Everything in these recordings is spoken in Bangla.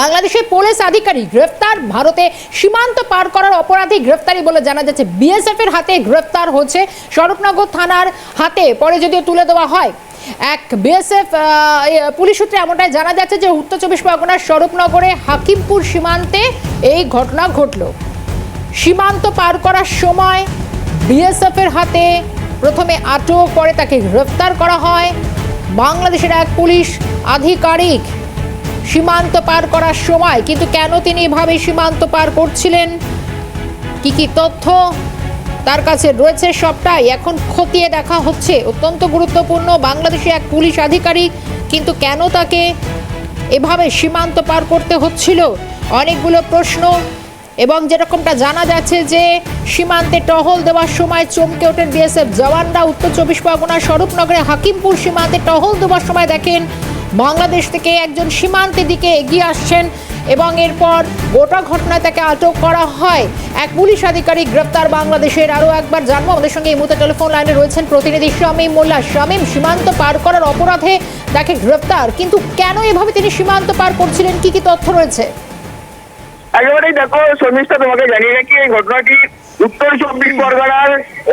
বাংলাদেশের পুলিশ আধিকারিক গ্রেফতার, ভারতে সীমান্ত পার করার অপরাধী গ্রেফতারি বলে জানা যাচ্ছে। বিএসএফ এর হাতে গ্রেফতার হচ্ছে, স্বরূপনগর থানার হাতে পরে যদিও তুলে দেওয়া হয়। এক বিএসএফ পুলিশ সূত্রে এমনটাই জানা যাচ্ছে যে উত্তর 24 পরগনার স্বরূপনগরে হাকিমপুর সীমান্তে এই ঘটনা ঘটল। সীমান্ত পার করার সময় বিএসএফ এর হাতে প্রথমে আটক, পরে তাকে গ্রেফতার করা হয়। বাংলাদেশের এক পুলিশ আধিকারিক সীমান্ত পার করার সময়, কিন্তু কেন তিনি এভাবে সীমান্ত পার করছিলেন, কি কি তথ্য তার কাছে রয়েছে, সবটাই এখন খতিয়ে দেখা হচ্ছে। অত্যন্ত গুরুত্বপূর্ণ, বাংলাদেশে এক পুলিশ আধিকারিক, কিন্তু কেন তাকে এভাবে সীমান্ত পার করতে হচ্ছিল, অনেকগুলো প্রশ্ন। এবং যেরকমটা জানা যাচ্ছে যে সীমান্তে টহল দেওয়ার সময় চমকে ওঠেন বিএসএফ জওয়ানরা। উত্তর 24 পরগনার স্বরূপনগরে হাকিমপুর সীমান্তে টহল দেওয়ার সময় দেখেন বাংলাদেশ থেকে একজন সীমান্তের দিকে এগিয়ে আসছেন এবং এরপর গোটা ঘটনায় তাকে আটক করা হয়। এক পুলিশ আধিকারিক গ্রেফতার বাংলাদেশের। আরও একবার জানবো, আমাদের সঙ্গে এই মুহূর্তে টেলিফোন লাইনে রয়েছেন প্রতিনিধি শামীম মোল্লা। শামীম, সীমান্ত পার করার অপরাধে তাকে গ্রেফতার, কিন্তু কেন এভাবে তিনি সীমান্ত পার করছিলেন, কি কি তথ্য রয়েছে? একেবারেই দেখো শর্মিষ্ঠা, তোমাকে জানিয়ে রাখি এই ঘটনাটি উত্তর 24 পরগনার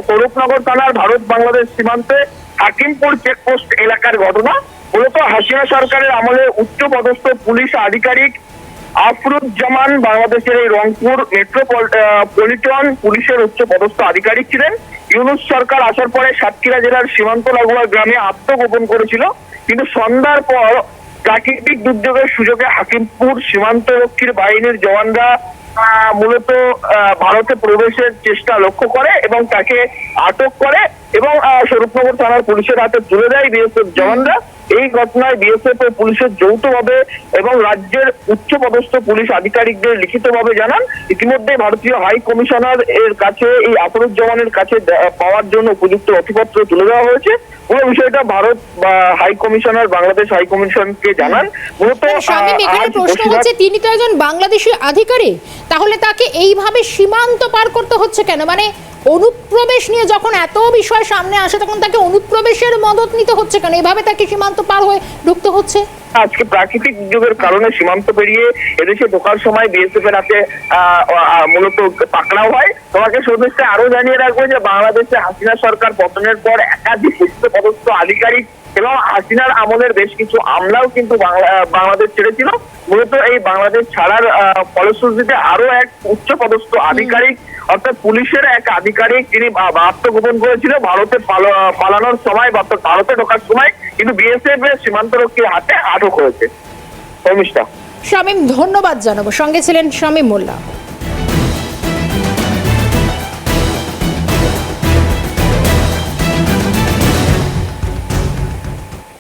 স্বরূপনগর থানার ভারত বাংলাদেশ সীমান্তে হাকিমপুর চেকপোস্ট এলাকার ঘটনা। মূলত হাসিনা সরকারের আমলে উচ্চ পদস্থ পুলিশ আধিকারিক আফরুজ্জামান বাংলাদেশের এই রংপুর মেট্রোপলিটন পুলিশের উচ্চ পদস্থ আধিকারিক ছিলেন। ইউনূস সরকার আসার পরে সাতক্ষীরা জেলার সীমান্ত লাগোয়া গ্রামে আত্মগোপন করেছিল, কিন্তু সন্ধ্যার পর প্রাকৃতিক দুর্যোগের সুযোগে হাকিমপুর সীমান্তরক্ষীর বাহিনীর জওয়ানরা মূলত ভারতে প্রবেশের চেষ্টা লক্ষ্য করে এবং তাকে আটক করে এবং স্বরূপনগর থানার পুলিশের হাতে তুলে দেয় বিএসএফ জওয়ানরা। এই ঘটনায় বিএসএফ ও পুলিশের যৌথভাবে এবং রাজ্যের উচ্চপদস্থ পুলিশ আধিকারিকদের লিখিতভাবে জানান। ইতিমধ্যে ভারতীয় হাই কমিশনার এর কাছে এই আফরুজ্জামানের কাছে পাওয়ার জন্য উপযুক্ত নথিপত্র তুলে দেওয়া হয়েছে। পুরো বিষয়টা Bharat high commissioner Bangladesh high কমিশনকে জানান। মূলত এখানে প্রশ্ন হচ্ছে, তিনি তো একজন বাংলাদেশি আধিকারিক, তাহলে তাকে এইভাবে সীমান্ত পার করতে হচ্ছে কেন? মানে অনুপ্রবেশ নিয়ে যখন এত বিষয় সামনে আসে তখন তাকে অনুপ্রবেশের মদত নিতে হচ্ছে কেন? এভাবে তাকে সীমান্ত পার হয়ে ঢুকতে হচ্ছে। আজকে প্রাকৃতিক দুর্যোগের কারণে সীমান্ত পেরিয়ে এদেশে ঢোকার সময় বিএসএফ এর হাতে মূলত পাকড়াও হয়। তোমাকে সর্বশেষে আরো জানিয়ে রাখবো যে বাংলাদেশে হাসিনা সরকার পতনের পর একাধিক উচ্চ পদস্থ আধিকারিক এবং হাসিনার আমলের বেশ কিছু আমলাও কিন্তু বাংলাদেশ ছেড়েছিল। মূলত এই বাংলাদেশ ছাড়ার ফলশ্রুতিতে আরো এক উচ্চ পদস্থ আধিকারিক অর্থাৎ পুলিশের এক আধিকারিক তিনি আত্মগোপন করেছিল ভারতে পালানোর সময়, ভারতে ঢোকার সময়, কিন্তু বিএসএফ এর সীমান্তরক্ষীর হাতে আটক হয়েছে। শর্মিষ্ঠা, শামীম, ধন্যবাদ জানাবো। সঙ্গে ছিলেন শামীম মোল্লা।